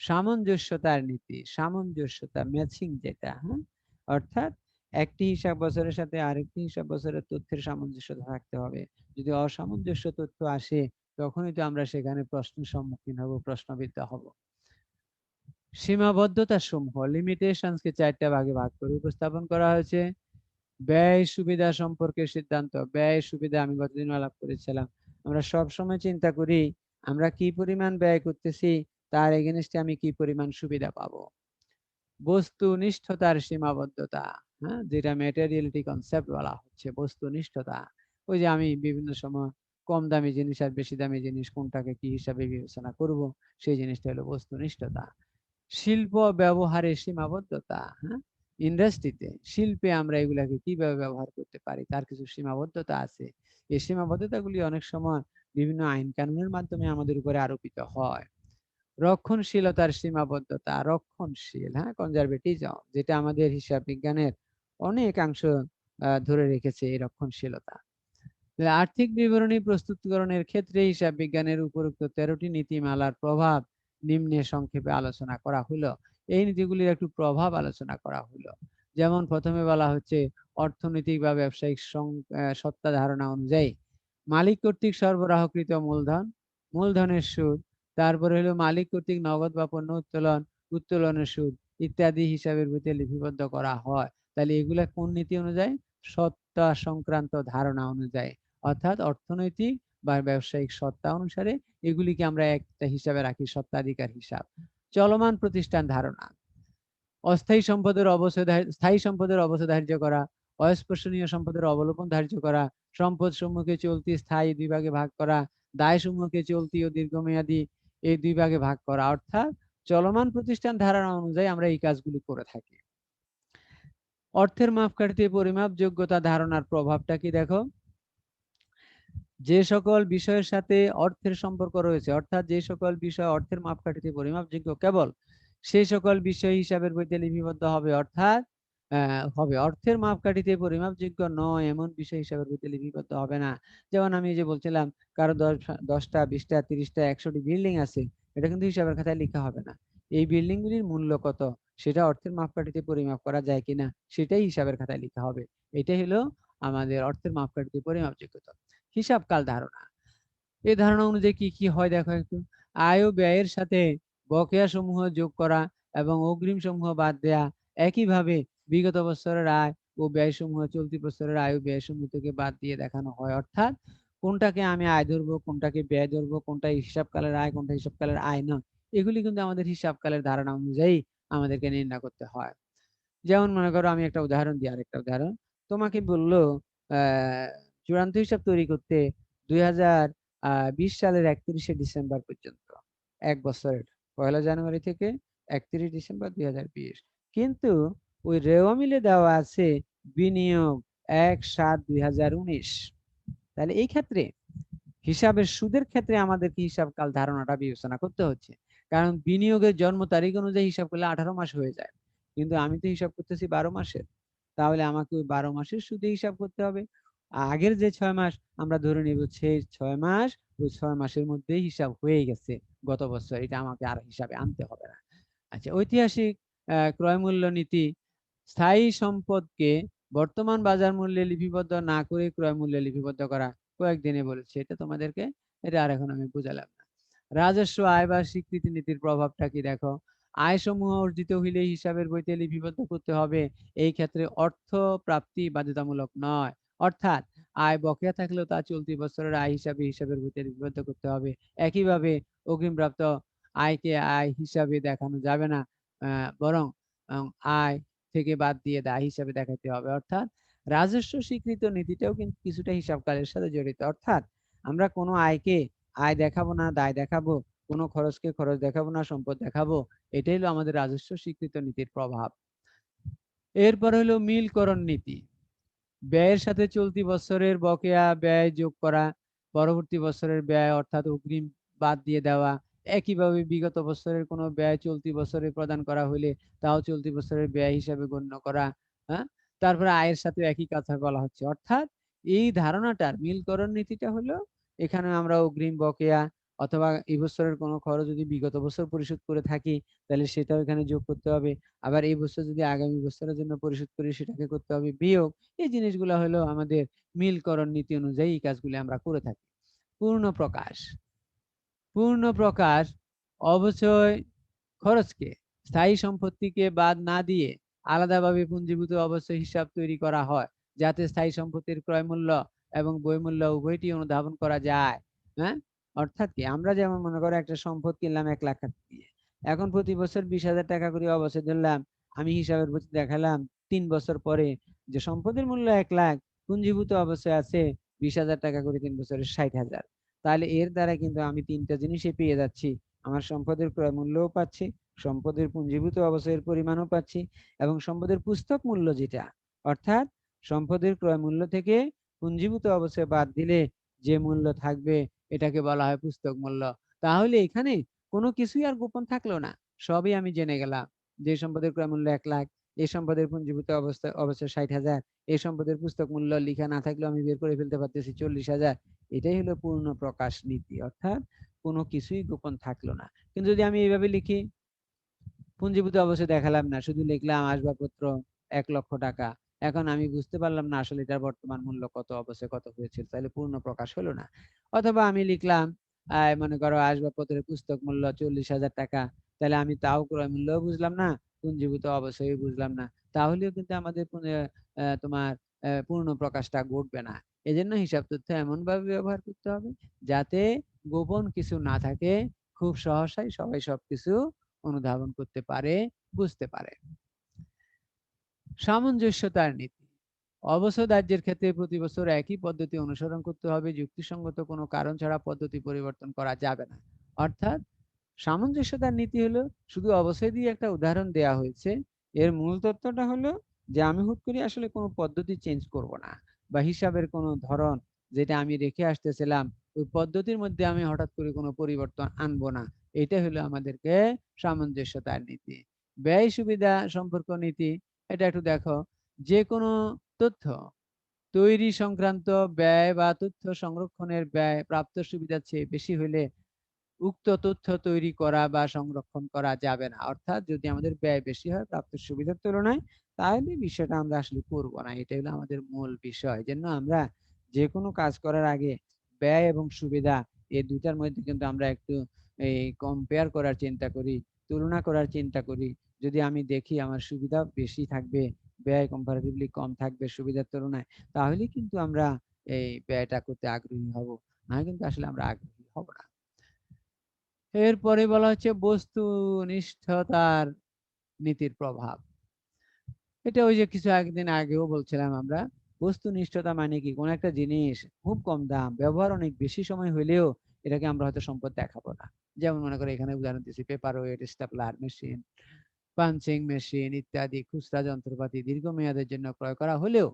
সামঞ্জস্যতার নীতি, সামঞ্জস্যতা, ম্যাচিং যেটা, হ্যাঁ, অর্থাৎ একটি হিসাব বছরের সাথে আরেকটি হিসাব বছরের তথ্যের সামঞ্জস্যতা থাকতে হবে। যদি অসামঞ্জস্য তথ্য আসে, তখনই তো আমরা সেখানে প্রশ্নের সম্মুখীন হব, প্রশ্নবিদ্ধ হব। সীমাবদ্ধতা সমূহ, লিমিটেশনসকে 4টা ভাগে ভাগ করে উপস্থাপন করা হয়েছে। ব্যয় সুবিধা সম্পর্কে সিদ্ধান্ত, ব্যয় সুবিধা আমি গতদিন আলাপ করেছিলাম। আমরা সব সময় চিন্তা করি আমরা কি পরিমাণ ব্যয় করতেছি, তার এগেনস্টে আমি কি পরিমাণ সুবিধা পাবো। বস্তুনিষ্ঠতার সীমাবদ্ধতা, হ্যাঁ, যেটা ম্যাটেরিয়ালিটি কনসেপ্ট বলা হচ্ছে, বস্তুনিষ্ঠতা। ওই যে আমি বিভিন্ন সময় কম দামি জিনিস আর বেশি দামি জিনিস কোনটাকে কি হিসাবে বিবেচনা করব, সেই জিনিসটা হলো বস্তুনিষ্ঠতা। শিল্প ব্যবহারের সীমাবদ্ধতা, হ্যাঁ, ইন্ডাস্ট্রিতে, শিল্পে আমরা এগুলাকে কিভাবে ব্যবহার করতে পারি, তার কিছু সীমাবদ্ধতা আছে। এই সীমাবদ্ধতাগুলি অনেক সময় বিভিন্ন আইন কানুনের মাধ্যমে আমাদের উপরে আরোপিত হয়। রক্ষণশীলতার সীমাবদ্ধতা, রক্ষণশীল, হ্যাঁ, কনজারভেটিজম, যেটা আমাদের হিসাব বিজ্ঞানের অনেকাংশ ধরে রেখেছে এই রক্ষণশীলতা। আর্থিক বিবরণী প্রস্তুতকরণের ক্ষেত্রে হিসাব বিজ্ঞানের উপরোক্ত 13টি নীতিমালার প্রভাব নিম্নে সংক্ষেপে আলোচনা করা হলো। এই নীতিগুলির একটু প্রভাব আলোচনা করা হলো। যেমন প্রথমে বলা হচ্ছে, অর্থনৈতিক বা ব্যবসায়িক সত্তা ধারণা অনুযায়ী মালিক কর্তৃক সরবরাহকৃত মূলধন, মূলধনের সুদ, তারপরে হলো মালিক কর্তৃক নগদ বা পণ্য উত্তোলন, উত্তোলনের সুদ ইত্যাদি হিসাবের বইতে লিপিবদ্ধ করা হয়। তাহলে এগুলা কোন নীতি অনুযায়ী? সত্তা সংক্রান্ত ধারণা অনুযায়ী, অর্থাৎ অর্থনৈতিক বা ব্যবসায়িক সত্তা অনুসারে এগুলিকে আমরা একটা হিসাবে রাখি, সত্তাধিকার হিসাব। চলমান প্রতিষ্ঠান ধারণা, অস্থায়ী সম্পদের অবস্থা, স্থায়ী সম্পদের অবস্থা ধার্য করা, অস্পর্শনীয় সম্পদের অবলোপন ধার্য করা, সম্পদ সমূহকে চলতি স্থায়ী 2 ভাগে ভাগ করা, দায় সমূহকে চলতি ও দীর্ঘমেয়াদী এই 2 ভাগে ভাগ করা। অর্থাৎ চলমান প্রতিষ্ঠান ধারণা অনুযায়ী আমরা এই কাজগুলি করে থাকি। অর্থের মাপকাঠিতে পরিমাপ যোগ্যতা ধারণার প্রভাবটা কি দেখো। যে সকল বিষয়ের সাথে অর্থের সম্পর্ক রয়েছে, অর্থাৎ যে সকল বিষয় অর্থের মাপকাঠিতে পরিমাপযোগ্য, কেবল সেই সকল বিষয় হিসাবের বইতে লিপিবদ্ধ হবে। অর্থাৎ হবে অর্থের মাপকাঠিতে পরিমাপযোগ্য নয় এমন বিষয় হিসাবের বইতে লিপিবদ্ধ হবে না। যেমন আমি যে বলছিলাম, কারো 10টা 20টা 30টা 100টি বিল্ডিং আছে, এটা কিন্তু হিসাবের খাতায় লেখা হবে না। এই বিল্ডিং গুলির মূল্য কত, সেটা অর্থের মাপকাঠিতে পরিমাপ করা যায় কিনা, সেটাই হিসাবের খাতায় লেখা হবে। এটাই হলো আমাদের অর্থের মাপকাঠিতে পরিমাপযোগ্যতা। হিসাবকাল ধারণা, এই ধারণা অনুযায়ী কি কি হয় দেখো একটু। আয় ও ব্যয়ের সাথে বকেয়া সমূহ যোগ করা এবং অগ্রিম সমূহ বাদ দেয়া। একইভাবে বিগত বছরের আয় ও ব্যয় সমূহ চলতি বছরের আয় ও ব্যয় সমূহ থেকে বাদ দিয়ে দেখানো হয়। অর্থাৎ কোনটাকে আমি আয় ধরবো, কোনটাকে ব্যয় ধরবো, কোনটা হিসাবকালের আয়, কোনটা হিসাবকালের আয় নয়, এগুলি কিন্তু আমাদের হিসাবকালের ধারণা অনুযায়ী আমাদেরকে নির্ণয় করতে হয়। যেমন মনে করো, আমি একটা উদাহরণ দিই, আরেকটা উদাহরণ তোমাকে বললো, চূড়ান্ত হিসাব তৈরি করতে 2020 সালের 31শে ডিসেম্বর পর্যন্ত, 1 বছরের 1 জানুয়ারি থেকে 31 ডিসেম্বর 2020। কিন্তু ওই রেওয়া মিলে দেওয়া আছে বিনিয়োগ 1/7/2019। তাহলে এই ক্ষেত্রে হিসাবের সুদের ক্ষেত্রে আমাদেরকে হিসাবকাল ধারণাটা বিবেচনা করতে হচ্ছে, কারণ বিনিয়োগের জন্ম তারিখ অনুযায়ী হিসাব করলে 18 মাস হয়ে যায়। কিন্তু আমি তো হিসাব করতেছি 12 মাসের, তাহলে আমাকে ওই 12 মাসের সুদে হিসাব করতে হবে। আগের যে 6 মাস আমরা ধরে নিব সেই 6 মাস, ওই 6 মাসের মধ্যেই হিসাব হয়ে গেছে গত বছর, এটা আমাকে আর হিসাবে আনতে হবে না। আচ্ছা, ঐতিহাসিক ক্রয় মূল্য নীতি স্থায়ী সম্পদকে বর্তমান বাজার মূল্যে লিপিবদ্ধ না করে ক্রয় মূল্যে লিপিবদ্ধ করা, কয়েকদিনে বলেছে, এটা তোমাদেরকে, এটা আর এখন আমি বুঝালাম না। রাজস্ব আয় বা স্বীকৃতি নীতির প্রভাবটা কি দেখো, আয় সমূহ অর্জিত হইলে হিসাবের বইতে লিপিবদ্ধ করতে হবে, এই ক্ষেত্রে অর্থ প্রাপ্তি বাধ্যতামূলক নয়। অর্থাৎ আয় বকেয়া থাকলেও তা চলতি বছরের আয় হিসাবে হিসাবের বইতে লিপিবদ্ধ করতে হবে। একইভাবে অগ্রিমপ্রাপ্ত আয়কে আয় হিসাবে দেখানো যাবে না, বরং আয় থেকে বাদ দিয়ে দায় হিসাবে দেখাতে হবে। অর্থাৎ রাজস্ব স্বীকৃত নীতিটাও কিন্তু কিছুটা হিসাব কালের সাথে জড়িত। অর্থাৎ আমরা কোনো আয়কে আয় দেখাবো না, দায় দেখাবো, কোনো খরচকে খরচ দেখাবো না, সম্পদ দেখাবো, এটাই হলো আমাদের রাজস্ব স্বীকৃত নীতির প্রভাব। এরপর হলো মিলকরণ নীতি। ব্যয়ের সাথে চলতি বছরের বকেয়া ব্যয় যোগ করা, পরবর্তী বছরের ব্যয় অর্থাৎ অগ্রিম বাদ দিয়ে দেওয়া। একইভাবে বিগত বছরের কোনো ব্যয় চলতি বছরে প্রদান করা হলে তাও চলতি বছরের ব্যয় হিসাবে গণ্য করা। হ্যাঁ, তারপরে আয়ের সাথে একই কথা বলা হচ্ছে। অর্থাৎ এই ধারণাটার মিলকরণ নীতিটা হলো, এখানে আমরা অগ্রিম বকেয়া অথবা এই বছরের কোনো খরচ যদি বিগত বছর পরিশোধ করে থাকি তাহলে সেটাও এখানে যোগ করতে হবে। আবার এই বছর যদি আগামী বছরের জন্য পরিশোধ করি সেটাকে করতে হবে বিয়োগ। এই জিনিসগুলো হলো আমাদের মিলকরণ নীতি অনুযায়ী এই কাজগুলি আমরা করে থাকি। পূর্ণ প্রকাশ। পূর্ণ প্রকাশ অবশ্যই খরচকে স্থায়ী সম্পত্তিকে বাদ না দিয়ে আলাদাভাবে পুঞ্জীভূত অবশ্যই হিসাব তৈরি করা হয়, যাতে স্থায়ী সম্পত্তির ক্রয় মূল্য এবং বই মূল্য উভয়টি অনুধাবন করা যায়। হ্যাঁ, অর্থাৎ কি, আমরা যেমন মনে করো একটা সম্পদ কিনলাম 1 লাখ টাকা দিয়ে, এখন প্রতি বছর 20,000 টাকা করে অবশ্যই ধরলাম, আমি হিসাবের বই দেখালাম 3 বছর পরে যে সম্পদের মূল্য 1 লাখ, পুঞ্জীভূত অবশ্যই আছে 20,000 টাকা করে 3 বছরে 60,000। তাহলে এর দ্বারা কিন্তু আমি তিনটা জিনিসই পেয়ে যাচ্ছি, আমার সম্পদের ক্রয় মূল্যও পাচ্ছি, সম্পদের পুঞ্জীভূত অবশ্যের পরিমাণও পাচ্ছি, এবং সম্পদের পুস্তক মূল্য যেটা, অর্থাৎ সম্পদের ক্রয় মূল্য থেকে পুঞ্জীভূত অবশ্যই বাদ দিলে যে মূল্য থাকবে এটাকে বলা হয় পুস্তক মূল্য। তাহলে এখানে কোনো কিছুই আর গোপন থাকলো না, সবই আমি জেনে গেলাম। যে সম্পদের ক্রয় মূল্য 1 লাখ, এই সম্পদের পুঞ্জীভূত অবশ্যই 60,000, এই সম্পদের পুস্তক মূল্য লিখা না থাকলেও আমি বের করে ফেলতে পারতেছি 40,000। এটাই হলো পূর্ণ প্রকাশ নীতি, অর্থাৎ কোনো কিছুই গোপন থাকলো না। কিন্তু যদি আমি এইভাবে লিখি, পুঞ্জীভূত অবশ্যই দেখালাম না, শুধু লিখলাম আসবাবপত্র 1 লক্ষ টাকা, এখন আমি বুঝতে পারলাম না আসলে এটার বর্তমান মূল্য কত, অবশ্যই কত হয়েছিল, তাহলে পূর্ণ প্রকাশ হলো না। অথবা আমি লিখলাম মনে করো আসবাবপত্রের পুস্তক মূল্য 40,000 টাকা, তাহলে আমি তাও ক্রয় মূল্য বুঝলাম না, পুঞ্জীভূত অবশ্যই বুঝলাম না, তাহলেও কিন্তু আমাদের তোমার পূর্ণ প্রকাশটা ঘটবে না। এজন্য হিসাব তথ্য এমন ভাবে ব্যবহার করতে হবে যাতে গোপন কিছু না থাকে, খুব সহসাই সবাই সবকিছু অনুধাবন করতে পারে, বুঝতে পারে। সামঞ্জস্যতার নীতি। অবশ্য দাহ্যের ক্ষেত্রে প্রতি বছর একই পদ্ধতি অনুসরণ করতে হবে, যুক্তিসঙ্গত কোনো কারণ ছাড়া পদ্ধতি পরিবর্তন করা যাবে না। অর্থাৎ সামঞ্জস্যতার নীতি হলো, শুধু অবশ্যই দিয়ে একটা উদাহরণ দেয়া হয়েছে, এর মূল তত্ত্বটা হলো যে আমি হুট করে আসলে কোনো পদ্ধতি চেঞ্জ করব না, বা হিসাবের কোনো ধরন যেটা আমি রেখে আসতেছিলাম ওই পদ্ধতির মধ্যে আমি হঠাৎ করে কোনো পরিবর্তন আনবো না। এটা হলো আমাদেরকে সামঞ্জস্যতার নীতি। ব্যয় সুবিধা সম্পর্ক নীতি, এটা একটু দেখো, যে কোনো তথ্য তৈরি সংক্রান্ত ব্যয় বা তথ্য সংরক্ষণের ব্যয় প্রাপ্ত সুবিধার চেয়ে বেশি হলে উক্ত তথ্য তৈরি করা বা সংরক্ষণ করা যাবে না। অর্থাৎ যদি আমাদের ব্যয় বেশি হয় প্রাপ্ত সুবিধার তুলনায়, তাহলে বিষয়টা আমরা আসলে করব না, এটা হলো আমাদের মূল বিষয়। জন্য আমরা যে কোনো কাজ করার আগে ব্যয় এবং সুবিধা এই দুইটার মধ্যে কিন্তু আমরা একটু এই কম্পেয়ার করার চিন্তা করি, তুলনা করার চিন্তা করি। যদি আমি দেখি আমার সুবিধা বেশি থাকবে, ব্যয় কম্পারেটিভলি কম থাকবে সুবিধার তুলনায়, তাহলে কিন্তু আমরা এই ব্যয়টা করতে আগ্রহী হব, না কিন্তু আসলে আমরা আগ্রহী হব না। এরপরে বলা হচ্ছে বস্তুনিষ্ঠতার নীতির প্রভাব। এটা ওই যে কিছু একদিন আগেও বলছিলাম আমরা, বস্তুনিষ্ঠতা মানে কি, কোন একটা জিনিস খুব কম দাম, ব্যবহার অনেক বেশি সময় হইলেও এটাকে আমরা হয়তো সম্পদ দেখাবো না। যেমন মনে করো এখানে উদাহরণ দিচ্ছি, paper wait, stapler machine, punching machine ইত্যাদি খুচরা যন্ত্রপাতি দীর্ঘমেয়াদের জন্য ক্রয় করা হলেও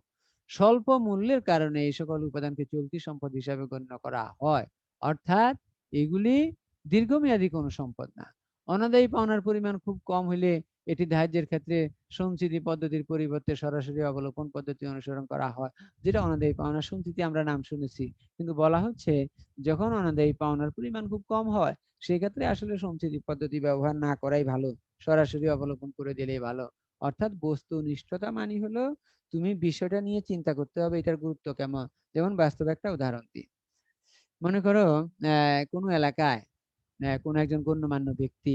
স্বল্প মূল্যের কারণে এই সকল উপাদানকে চলতি সম্পদ হিসাবে গণ্য করা হয়। অর্থাৎ এগুলি দীর্ঘমেয়াদী কোনো সম্পদ না। অনাদায়ী পাওনার পরিমাণ খুব কম হলে এটি ধার্যের ক্ষেত্রে সঞ্চিতি পদ্ধতির পরিবর্তে সরাসরি অবলোকন পদ্ধতি অনুসরণ করা হয়, যেটা অনাদায়ী পাওনা। সঞ্চিতি আমরা নাম শুনেছি, কিন্তু বলা হচ্ছে যখন অনাদায়ী পাওনার পরিমাণ খুব কম হয় সেক্ষেত্রে আসলে সঞ্চিতি পদ্ধতি ব্যবহার না করাই ভালো, সরাসরি অবলোকন করে দিলেই ভালো। অর্থাৎ বস্তুনিষ্ঠতা মানে হলো তুমি বিষয়টা নিয়ে চিন্তা করতে হবে এটার গুরুত্ব কেমন। যেমন বাস্তব একটা উদাহরণ দিই, মনে করো কোনো এলাকায় কোনো একজন গণ্যমান্য ব্যক্তি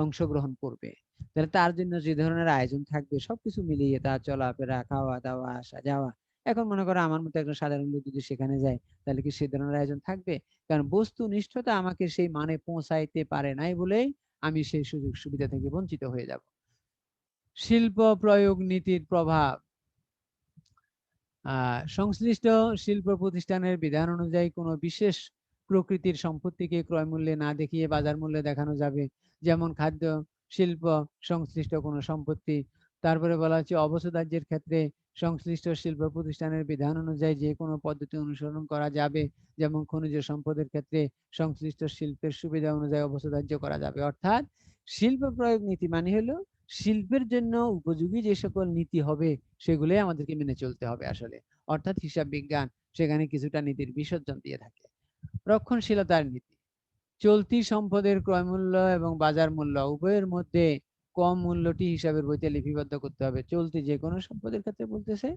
অংশগ্রহণ করবে, তাহলে তার জন্য যে ধরনের আয়োজন থাকবে সবকিছু মিলিয়ে তার চলাফেরা, খাওয়া দাওয়া, আসা যাওয়া। এখন মনে করো আমার মতো একজন সাধারণ লোক যদি সেখানে যায় তাহলে কি সে ধরনের আয়োজন থাকবে? কারণ বস্তুনিষ্ঠতা আমাকে সেই মানে পৌঁছাইতে পারে নাই বলেই আমি সেই সুযোগ সুবিধা থেকে বঞ্চিত হয়ে যাব। শিল্প প্রয়োগ নীতির প্রভাব। সংশ্লিষ্ট শিল্প প্রতিষ্ঠানের বিধান অনুযায়ী কোনো বিশেষ প্রকৃতির সম্পত্তিকে ক্রয় মূল্যে না দেখিয়ে বাজার মূল্যে দেখানো যাবে, যেমন খাদ্য শিল্প সংশ্লিষ্ট কোনো সম্পত্তি। তারপরে বলা হচ্ছে অবসদার্যের ক্ষেত্রে সংশ্লিষ্ট শিল্প প্রতিষ্ঠানের বিধান অনুযায়ী যে কোনো পদ্ধতি অনুসরণ করা যাবে, যেমন খনিজ সম্পদের ক্ষেত্রে সংশ্লিষ্ট শিল্পের সুবিধা অনুযায়ী অবসদার্য করা যাবে। অর্থাৎ শিল্প প্রয়োগ নীতি মানে হলো শিল্পের জন্য উপযোগী যে সকল নীতি হবে সেগুলোই আমাদেরকে মেনে চলতে হবে আসলে। অর্থাৎ হিসাব বিজ্ঞান সেখানে কিছুটা নীতির বিসর্জন দিয়ে থাকে। রক্ষণশীলতার নীতি, চলতি সম্পদের ক্রয় মূল্য এবং বাজার মূল্য উভয়ের মধ্যে কম মূল্যটি হিসাবের বইতে লিপিবদ্ধ করতে হবে। চলতি যে কোনো সম্পদের ক্ষেত্রে বলতেছে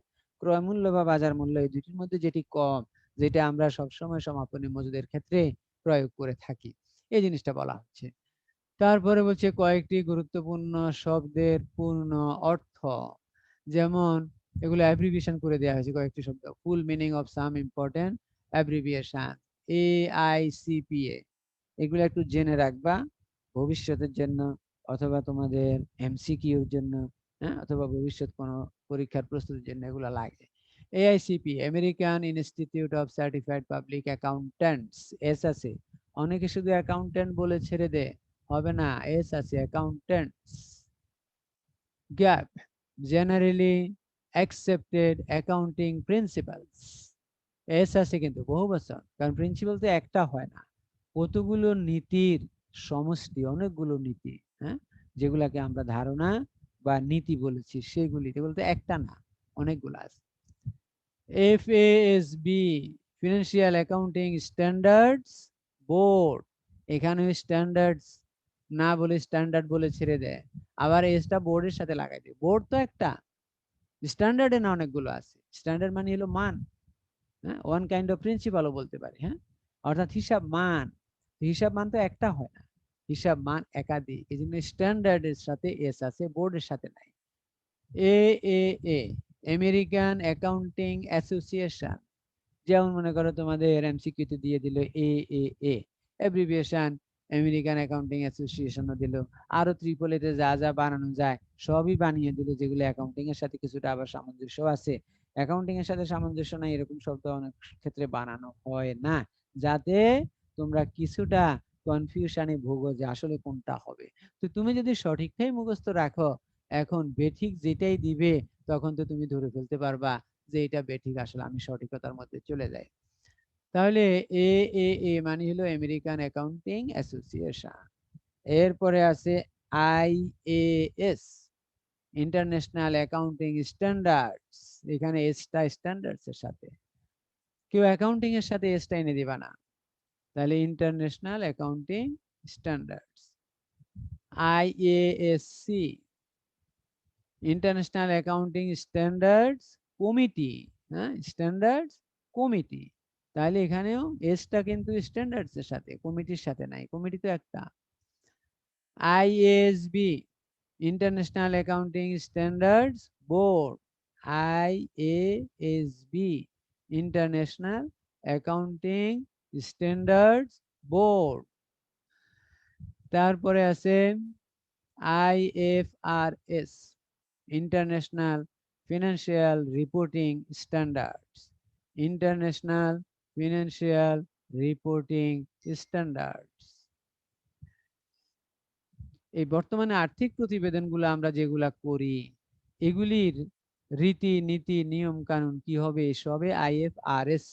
ক্রয় মূল্য বা বাজার মূল্য এই দুটির মধ্যে যেটি কম, যেটা আমরা সবসময় সমাপনী মজুদের ক্ষেত্রে প্রয়োগ করে থাকি, এই জিনিসটা বলা হচ্ছে। তারপরে বলছে কয়েকটি গুরুত্বপূর্ণ শব্দের পূর্ণ অর্থ, যেমন এগুলো অ্যাব্রিভিয়েশন করে দেওয়া হয়েছে কয়েকটি শব্দ। Full meaning of some important abbreviation, AICPA, এগুলো একটু জেনে রাখবা ভবিষ্যতের জন্য, অথবা তোমাদের MCQর জন্য, হ্যাঁ, অথবা ভবিষ্যৎ কোনো পরীক্ষার প্রস্তুতির জন্য এগুলো লাগে। AICPA American institute of certified public accountants, S আছে, অনেকে শুধু অ্যাকাউন্ট্যান্ট বলে ছেড়ে দেয়, হবে না, এস আছে, accountants. Gap, generally accepted accounting principles, S আছে কিন্তু বহু বছর, কারণ প্রিন্সিপাল তো একটা হয় না, কতগুলো নীতির সমষ্টি, অনেকগুলো নীতি, হ্যাঁ, যেগুলাকে আমরা ধারণা বা নীতি বলেছি সেগুলি, এগুলো তো একটা না, অনেকগুলো আছে। FASB financial accounting standards board, এখানে স্ট্যান্ডার্ডস না বলে স্ট্যান্ডার্ড বলে ছেড়ে দেয়, আবার এসটা বোর্ডের সাথে লাগাই দেয়। বোর্ড তো একটা, স্ট্যান্ডার্ডে না অনেকগুলো আছে। স্ট্যান্ডার্ড মানে হলো মান, হ্যাঁ, ওয়ান কাইন্ড অফ প্রিন্সিপালও বলতে পারি, হ্যাঁ, অর্থাৎ হিসাব মান। হিসাব মান তো একটা হয় না, হিসাব মান একাধিক, এই জন্য স্ট্যান্ডার্ডের সাথে এস আছে, বোর্ডের সাথে নাই। AAA আমেরিকান অ্যাকাউন্টিং অ্যাসোসিয়েশন, যেমন মনে করো তোমাদের MCQ তে দিয়ে দিল AAA অ্যাব্রিভিয়েশন, আমেরিকান অ্যাকাউন্টিং অ্যাসোসিয়েশনও দিল, আরো ত্রিপলেতে যা যা বানানো যায় সবই বানিয়ে দিল, যেগুলো অ্যাকাউন্টিং এর সাথে কিছুটা আবার সামঞ্জস্য আছে। অ্যাকাউন্টিং এর সাথে সামঞ্জস্য নাই এরকম শব্দ অনেক ক্ষেত্রে বানানো হয় না, যাতে তোমরা কিছুটা কনফিউশনে ভোগো যে আসলে কোনটা হবে। তো তুমি যদি সঠিকটাই মুখস্থ রাখো, এখন বেঠিক যেটাই দিবে তখন তো তুমি ধরে ফেলতে পারবা যে এটা বেঠিক, আসলে আমি সঠিকতার মধ্যে চলে যাই। তাহলে AAA মানে হলো আমেরিকান অ্যাকাউন্টিং অ্যাসোসিয়েশন। এরপরে আছে IAS ইন্টারন্যাশনাল অ্যাকাউন্টিং স্ট্যান্ডার্ডস, এখানে এসটা স্ট্যান্ডার্ডস এর সাথে, কেউ অ্যাকাউন্টিং এর সাথে এসটা এনে দিবা না, তাহলে international accounting standards. IASC international accounting standards committee, হ্যাঁ, স্ট্যান্ডার্ডস কমিটি, তাহলে এখানেও এসটা কিন্তু স্ট্যান্ডার্ডস এর সাথে, কমিটির সাথে নাই, কমিটি তো একটা। IASB international accounting standards board, IASB international accounting standards board. তারপরে আছে IFRS international financial reporting standards, international financial reporting standards. এই বর্তমানে আর্থিক প্রতিবেদনগুলো আমরা যেগুলা করি এগুলির রীতি নীতি নিয়ম কানুন কি হবে সবে IFRS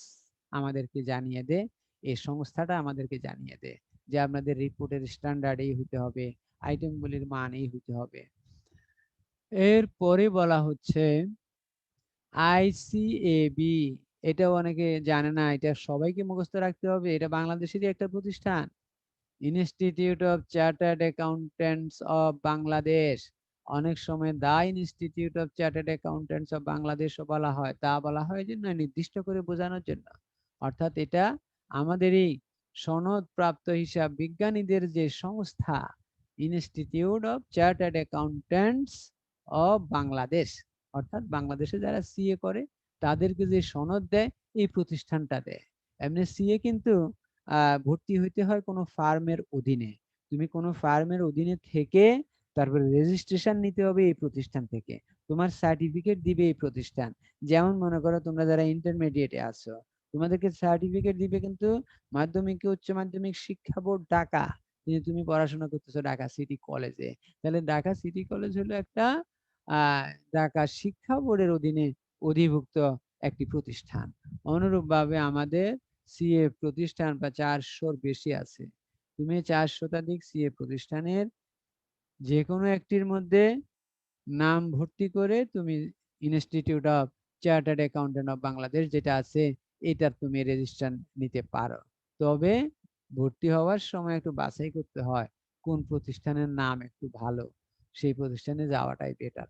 আমাদেরকে জানিয়ে দেয়, এই সংস্থাটা আমাদেরকে জানিয়ে দেয় যে আপনাদের রিপোর্টের স্ট্যান্ডার্ড এই হতে হবে, আইটেমগুলির মান এই হতে হবে। এরপরে বলা হচ্ছে আইসিএবি। এটাও অনেকে জানে না, এটা সবাইকে মুখস্থ রাখতে হবে। এটা বাংলাদেশেরই একটা প্রতিষ্ঠান, institute of chartered accountants of Bangladesh. অনেক সময় the institute of chartered accountants of বাংলাদেশও বলা হয়, তা বলা হয় জন্য নির্দিষ্ট করে বোঝানোর জন্য। অর্থাৎ এটা আমাদের এই সনদপ্রাপ্ত হিসাব বিজ্ঞানীদের যে সংস্থা, institute of chartered accountants of Bangladesh, অর্থাৎ বাংলাদেশে যারা সিএ করে তাদেরকে যে সনদ দেয় এই প্রতিষ্ঠানটা দেয়। এমনি সিএ কিন্তু ভর্তি হইতে হয় কোনো ফার্মের অধীনে। তুমি কোনো ফার্মের অধীনে থেকে তারপরে রেজিস্ট্রেশন নিতে হবে এই প্রতিষ্ঠান থেকে, তোমার সার্টিফিকেট দিবে এই প্রতিষ্ঠান। যেমন মনে করো তোমরা যারা ইন্টারমিডিয়েটে আছো, তোমাদেরকে সার্টিফিকেট দিবে কিন্তু মাধ্যমিক উচ্চ মাধ্যমিক শিক্ষা বোর্ড ঢাকা, কিন্তু তুমি পড়াশোনা করতেছো ঢাকা সিটি কলেজে। তাহলে ঢাকা সিটি কলেজ হলো একটা আহ ঢাকা শিক্ষা বোর্ডের অধীনে অধিভুক্ত একটি প্রতিষ্ঠান। অনুরূপভাবে আমাদের সিএ প্রতিষ্ঠান বা 400-র বেশি আছে। তুমি 4 শতাধিক সিএ প্রতিষ্ঠানের যে কোনো একটির মধ্যে নাম ভর্তি করে তুমি institute of chartered accountant of Bangladesh যেটা আছে এটার তুমি রেজিস্ট্রেশন নিতে পারো। তবে ভর্তি হওয়ার সময় একটু বাছাই করতে হয় কোন প্রতিষ্ঠানের নাম একটু ভালো, সেই প্রতিষ্ঠানে যাওয়াটাই better.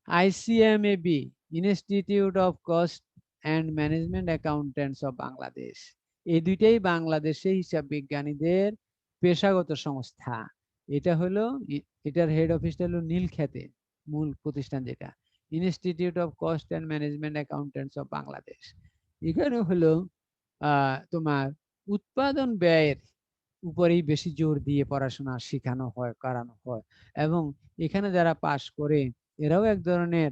ICMAB, institute of cost and management accountants of Bangladesh. এই দুইটাই বাংলাদেশে হিসাব বিজ্ঞানীদের পেশাগত সংস্থা। এটা হলো এটার হেড অফিসটা হলো নীলক্ষেতে, মূল প্রতিষ্ঠান যেটা institute of cost and management accountants of Bangladesh. এখানে হলো তোমার উৎপাদন ব্যয়ের উপরেই বেশি জোর দিয়ে পড়াশোনা শেখানো হয়, করানো হয়। এবং এখানে যারা পাশ করে এরাও এক ধরনের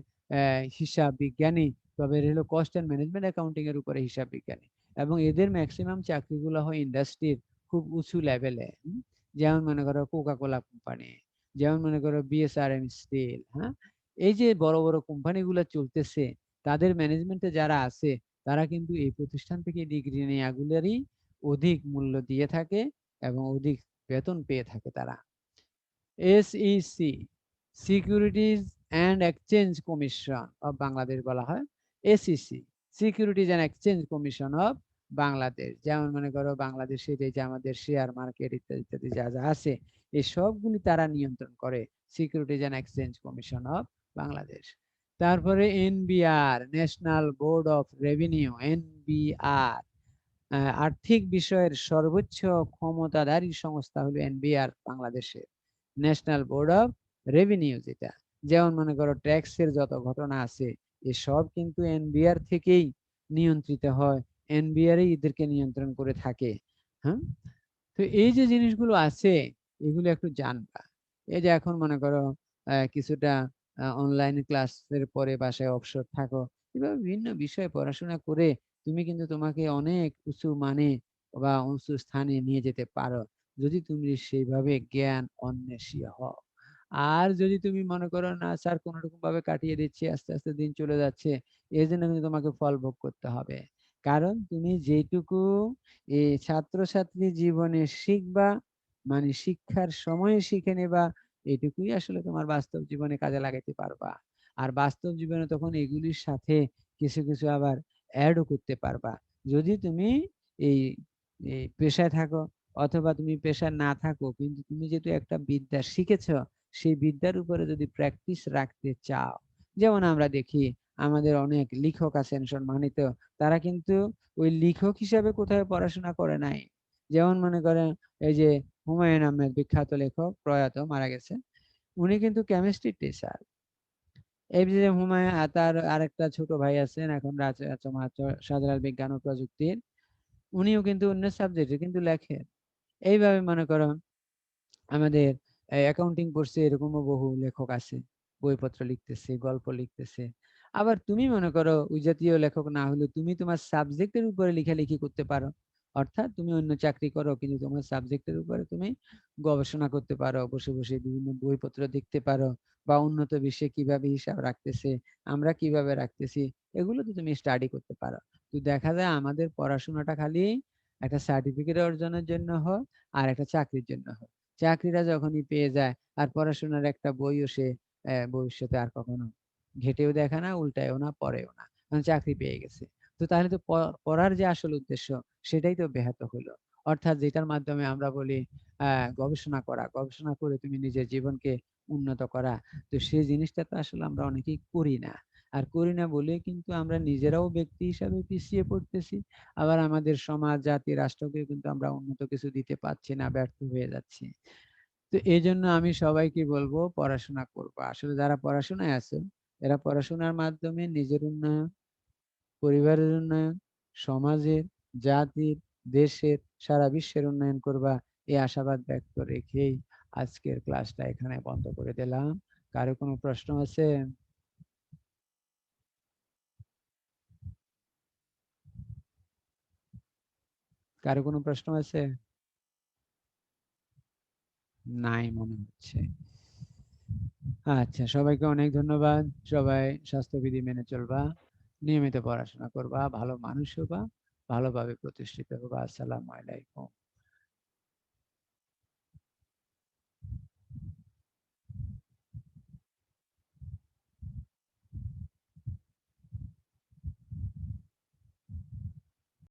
হিসাব বিজ্ঞানী, তবে এর হলো কস্ট অ্যান্ড ম্যানেজমেন্ট অ্যাকাউন্টিং এর উপরে হিসাব বিজ্ঞানী। এবং এদের ম্যাক্সিমাম চাকরিগুলো হয় ইন্ডাস্ট্রির খুব উঁচু লেভেলে, যেমন মনে করো কোকা কোলা কোম্পানি, যেমন মনে করো বিএসআরএম স্টিল। হ্যাঁ, এই যে বড় বড় কোম্পানিগুলো চলতেছে তাদের ম্যানেজমেন্টে যারা আছে তারা কিন্তু এই প্রতিষ্ঠান থেকে ডিগ্রি নেওয়াগুলোরই অধিক মূল্য দিয়ে থাকে এবং অধিক বেতন পেয়ে থাকে তারা। SEC, securities and exchange commission of Bangladesh বলা হয়। SEC, securities and exchange commission of Bangladesh. যেমন মনে করো বাংলাদেশের এই যে আমাদের শেয়ার মার্কেট ইত্যাদি ইত্যাদি যা যা আছে এই সবগুলি তারা নিয়ন্ত্রণ করে, securities and exchange commission of Bangladesh. তারপরে NBR, national board of revenue, NBR, আর্থিক বিষয়ের সর্বোচ্চ ক্ষমতাধারী সংস্থা হলো এনবিআর বাংলাদেশের, ন্যাশনাল বোর্ড অফ রেভিনিউ যেটা। যেমন মনে করো ট্যাক্সের যত ঘটনা আছে এসব কিন্তু এনবিআর থেকেই নিয়ন্ত্রিত হয়, এনবিআর এদেরকে নিয়ন্ত্রণ করে থাকে। হ্যাঁ, তো এই যে জিনিসগুলো আছে এগুলো একটু জানবা। এই যে এখন মনে করো কিছুটা অনলাইন ক্লাসের পরে বাসায় অবসর থাকো, এভাবে বিভিন্ন বিষয়ে পড়াশোনা করে তুমি কিন্তু তোমাকে অনেক উঁচু মানে বা উঁচু স্থানে নিয়ে যেতে পারো যদি তুমি সেইভাবে জ্ঞান অন্বেষী হও। আর যদি তুমি মনে করো না স্যার কোনো রকম ভাবে কাটিয়ে দিচ্ছি, আস্তে আস্তে দিন চলে যাচ্ছে, এর জন্য কিন্তু তোমাকে ফল ভোগ করতে হবে। কারণ তুমি যেটুকু এই ছাত্রছাত্রী জীবনে শিখবা, মানে শিক্ষার সময়ে শিখে নেবা, এটুকুই আসলে তোমার বাস্তব জীবনে কাজে লাগাইতে পারবা। আর বাস্তব জীবনে তখন এগুলির সাথে কিছু কিছু আবার অ্যাডও করতে পারবা। যদি তুমি এই এই পেশায় থাকো অথবা তুমি পেশায় না থাকো, কিন্তু তুমি যেহেতু একটা বিদ্যা শিখেছ সেই বিদ্যার উপরে যদি প্র্যাকটিস রাখতে চাও, যেমন আমরা দেখি আমাদের অনেক লেখক আছেন সম্মানিত, তারা কিন্তু ওই লেখক হিসাবে কোথায় পড়াশোনা করে নাই। যেমন মনে করেন এই যে হুমায়ুন আহমেদ, বিখ্যাত লেখক, প্রয়াত, মারা গেছে, উনি কিন্তু কেমিস্ট্রি টিচার। এই যে হুমায়ুন তার আরেকটা ছোট ভাই আছেন এখন তোমার শাহজালাল বিজ্ঞান ও প্রযুক্তির, উনিও কিন্তু অন্য সাবজেক্টে কিন্তু লেখেন। এইভাবে মনে করো আমাদের অ্যাকাউন্টিং পড়ছে এরকমও বহু লেখক আছে, বইপত্র লিখতেছে, গল্প লিখতেছে। আবার তুমি মনে করো ওই জাতীয় লেখক না হলে তুমি তোমার সাবজেক্টের উপরে লেখালেখি করতে পারো। অর্থাৎ তুমি অন্য চাকরি করো কিন্তু তোমার সাবজেক্টের উপরে তুমি গবেষণা করতে পারো, বসে বসে বিভিন্ন বইপত্র দেখতে পারো, বা উন্নত বিশ্বে কিভাবে হিসাব রাখতেছে, আমরা কিভাবে রাখতেছি, এগুলো তো তুমি স্টাডি করতে পারো। তো দেখা যায় আমাদের পড়াশোনাটা খালি একটা সার্টিফিকেট অর্জনের জন্য হয় আর একটা চাকরির জন্য হয়। চাকরিটা যখনই পেয়ে যায় আর পড়াশোনার একটা বইও সে ভবিষ্যতে আর কখনো ঘেটেও দেখে না, উল্টায়ও না, পড়েও না, কারণ চাকরি পেয়ে গেছে। তো তাহলে তো পড়ার যে আসল উদ্দেশ্য সেটাই তো ব্যাহত হলো। অর্থাৎ যেটার মাধ্যমে আমরা বলি গবেষণা করা, গবেষণা করে তুমি নিজের জীবনকে উন্নত করা। তো সেই জিনিসটা তো আসলে আমরা অনেকেই করি না। আর করি না বলে কিন্তু আমরা নিজেরাও ব্যক্তি হিসাবে পিছিয়ে পড়তেছি। আবার আমাদের সমাজ, জাতি, রাষ্ট্রকে কিন্তু আমরা উন্নত কিছু দিতে পারছি না, ব্যর্থ হয়ে যাচ্ছি। তো এইজন্য আমি সবাইকে বলবো পড়াশোনা করবা। আসলে যারা পড়াশোনায় আছে, এরা পড়াশোনার মাধ্যমে নিজের উন্নয়ন, পরিবারের উন্নয়ন, সমাজের, জাতির, দেশের, সারা বিশ্বের উন্নয়ন করবা, এই আশাবাদ ব্যক্ত রেখেই আজকের ক্লাসটা এখানে বন্ধ করে দিলাম। কারো কোনো প্রশ্ন আছে? কারো কোনো প্রশ্ন আছে? নাই মনে হচ্ছে। আচ্ছা, সবাইকে অনেক ধন্যবাদ। সবাই স্বাস্থ্যবিধি মেনে চলবা, নিয়মিত পড়াশোনা করবা, ভালো মানুষ হবা, ভালোভাবে প্রতিষ্ঠিত হবা। আসসালামু আলাইকুম।